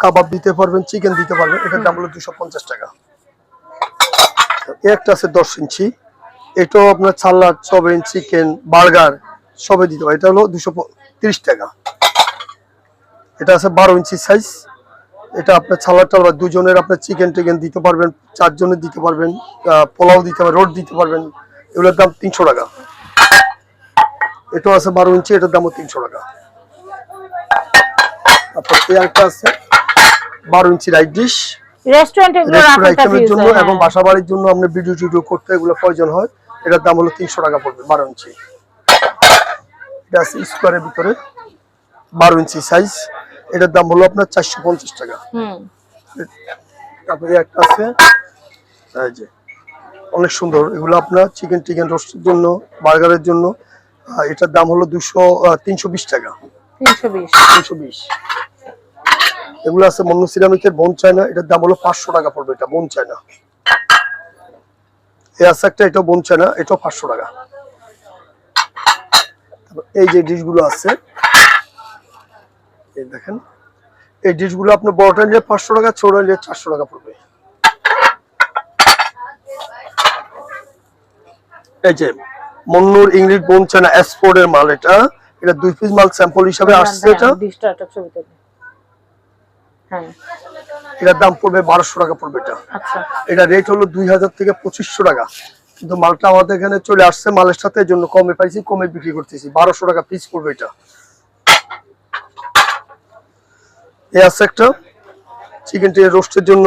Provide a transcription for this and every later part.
কাবাব দিতে পারবেন, চিকেন দিতে পারবেন। এটার দাম হলো 250 টাকা। একটা আছে 10 ইঞ্চি, এটাও আপনার সালাদ, সয়াবিন, চিকেন, বার্গার সবই দিতে পারবেন। এটা হলো 230 টাকা। এটা আছে 12 ইঞ্চি সাইজ, এটা আপনার সালাদ টালাদ দুজনের আপনার চিকেন টিকেন দিতে পারবেন, 4 জনের দিতে পারবেন, পোলাও দিতে পারবেন, রোড দিতে পারবেন। এগুলোর দাম 300 টাকা। এটাও আছে 12 ইঞ্চি, এটার দামও 300 টাকা। তারপর এই একটা আছে 12 ইঞ্চি রাইস ডিশ, রেস্টুরেন্টের জন্য এবং বাসা বাড়ির জন্য আপনি ভিডিও টিডিও করতে এগুলো প্রয়োজন হয়। এটার দাম হলো 300 টাকা পড়বে, 12 ইঞ্চি। এটা আছে স্কোয়ারের ভিতরে 12 ইঞ্চি সাইজ, এটার দাম হলো আপনার 450 টাকা। তারপরে একটা আছে এই যে অনেক সুন্দর, এগুলো আপনার চিকেন টিকেন রোস্টের জন্য, বার্গারের জন্য। এটার দাম হলো 320 টাকা। 320। এগুলো আছে মন্নু সিরামিকের বোন চায়না, এটার দাম হলো 500 টাকা পড়বে। এটা বোন চায়না। এই আছে একটা, এটাও বোন চায়না, এটাও 500 টাকা। এই যে ডিশগুলো আছে এই দেখেন, এই ডিশগুলো আপনার বড়টা নিলে 500 টাকা, ছোট নিলে 400 টাকা পড়বে। এই যে মন্নুর ইংলিশ বোন চায়না এক্সপোর্ট এর মাল, এটা 2 পিস মাল স্যাম্পল হিসাবে আসছে। এটার দাম পড়বে 1200 টাকা পড়বে। এটা রেট হলো 2000 থেকে 2500 টাকা, কিন্তু মালটা আমাদের এখানে চলে আসছে মালের সাথে, এর জন্য কমে পাইছি, কমে বিক্রি করতেছি। 1200 টাকা পিস পড়বে এটা। এই আছে একটা চিকেন টিকেন রোস্টের জন্য,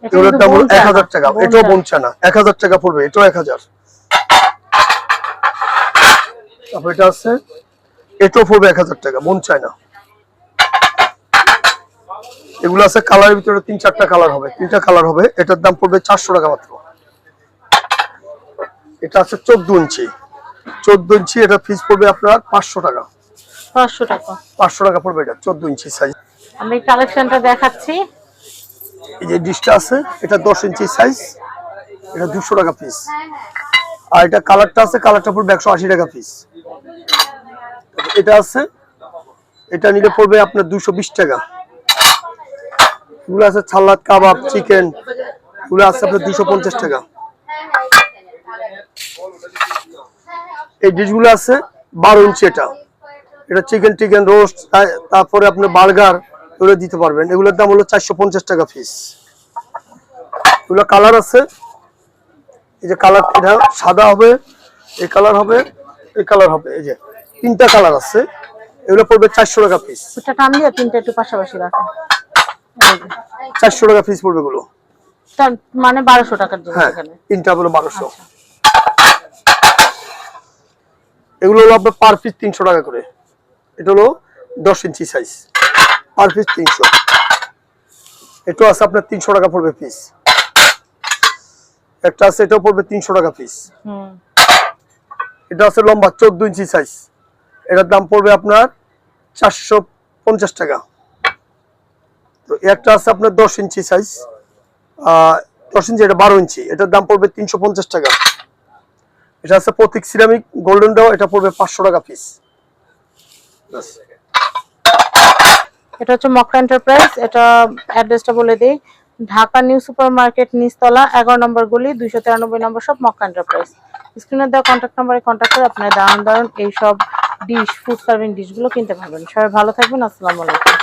এগুলোর দাম হলো 1000 টাকা। এটাও বোন চায়না, 1000 টাকা পড়বে, এটাও 1000। তারপর এটা আছে, এটাও পড়বে 1000 টাকা, বোন চায়না। এগুলো আছে কালারের ভিতরে 3-4টা কালার হবে, 3টা কালার হবে। এটার দাম পড়বে 400 টাকা মাত্র। এটা আছে 14 ইঞ্চি, 14 ইঞ্চি, এটা পিস পড়বে আপনার 500 টাকা। 500 টাকা পড়বে এটা 14 ইঞ্চি সাইজ। আমি কালেকশনটা দেখাচ্ছি। এই যে ডিশটা আছে, এটা 10 ইঞ্চি সাইজ, এটা 200 টাকা পিস। আর এটা কালারটা আছে, কালারটা পড়বে 180 টাকা পিস। এটা আছে, এটা নিলে পড়বে আপনার 220 টাকা। এগুলো আছে সালাদ, কাবাব, চিকেন, এগুলো আছে আপনার 250 টাকা। এই ডিশগুলো আছে 12 ইঞ্চি, এটা চিকেন টিকেন রোস্ট, তারপরে আপনি বার্গার এগুলো দিতে পারবেন। এগুলোর দাম হলো 450 টাকা পিস। এগুলো কালার আছে, এই যে কালার, এটা সাদা হবে, এই কালার হবে, এই কালার হবে, এই যে 3টা কালার আছে। এগুলো পড়বে 400 টাকা পিস। এটা টান দিয়ে 3টা একটু পাশাপাশি রাখুন। 400 টাকা পিস পড়বে এগুলো, মানে 1200 টাকার জন্য। এখানে 3টা হলো 1200। এগুলো হলো আপনার পার পিস 300 টাকা করে। এটা হলো 10 ইঞ্চি সাইজ, পার পিস 300। এটা আছে আপনার 300 টাকা পড়বে পিস। একটা আছে, এটাও পড়বে 300 টাকা পিস। এটা আছে লম্বা 14 ইঞ্চি সাইজ, এটার দাম পড়বে আপনার 450 টাকা। তো একটা আছে আপনার 10 ইঞ্চি সাইজ, 10 ইঞ্চি, এটা 12 ইঞ্চি, এটার দাম পড়বে 350 টাকা। এটা আছে প্রতীক সিরামিক গোল্ডেন ডাও, এটা পড়বে 500 টাকা পিস। এটা হচ্ছে মক্কা এন্টারপ্রাইজ। এটা অ্যাড্রেসটা বলে দেই, ঢাকা নিউ সুপার মার্কেট, নিচতলা, 11 নম্বর গলি, 293 নম্বর শপ, মক্কা এন্টারপ্রাইজ। স্ক্রিনে দেওয়া কন্ট্যাক্ট নাম্বারে কন্ট্যাক্ট করে আপনারা দারুণ দারুণ এইসব ডিশ, ফুড সার্ভিং ডিশগুলো কিনতে পারবেন। সবাই ভালো থাকবেন, আসসালামু আলাইকুম।